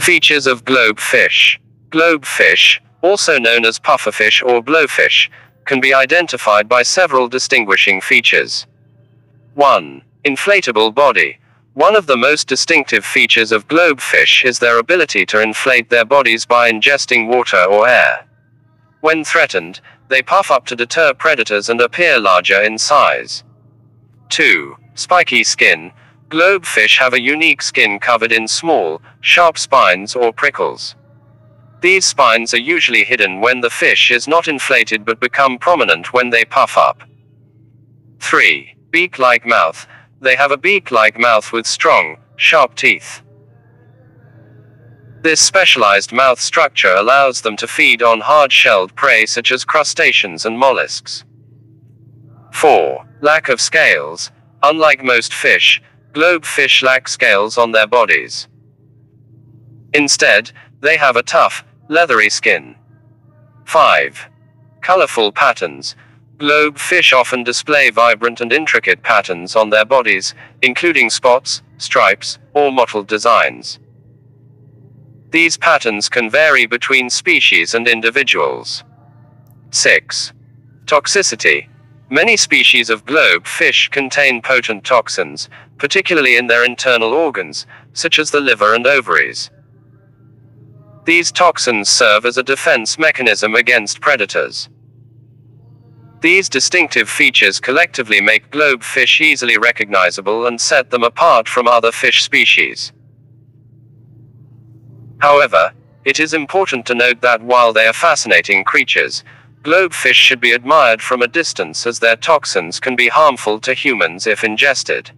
Features of globefish. Globefish, also known as pufferfish or blowfish, can be identified by several distinguishing features. 1. Inflatable body. One of the most distinctive features of globefish is their ability to inflate their bodies by ingesting water or air. When threatened, they puff up to deter predators and appear larger in size. 2. Spiky skin. Globefish have a unique skin covered in small, sharp spines or prickles. These spines are usually hidden when the fish is not inflated but become prominent when they puff up. 3. Beak-like mouth. They have a beak-like mouth with strong, sharp teeth. This specialized mouth structure allows them to feed on hard-shelled prey such as crustaceans and mollusks. 4. Lack of scales. Unlike most fish, globefish lack scales on their bodies. Instead, they have a tough, leathery skin. 5. Colorful patterns. Globefish often display vibrant and intricate patterns on their bodies, including spots, stripes, or mottled designs. These patterns can vary between species and individuals. 6. Toxicity. Many species of globefish contain potent toxins, particularly in their internal organs, such as the liver and ovaries. These toxins serve as a defense mechanism against predators. These distinctive features collectively make globefish easily recognizable and set them apart from other fish species. However, it is important to note that while they are fascinating creatures, globefish should be admired from a distance as their toxins can be harmful to humans if ingested.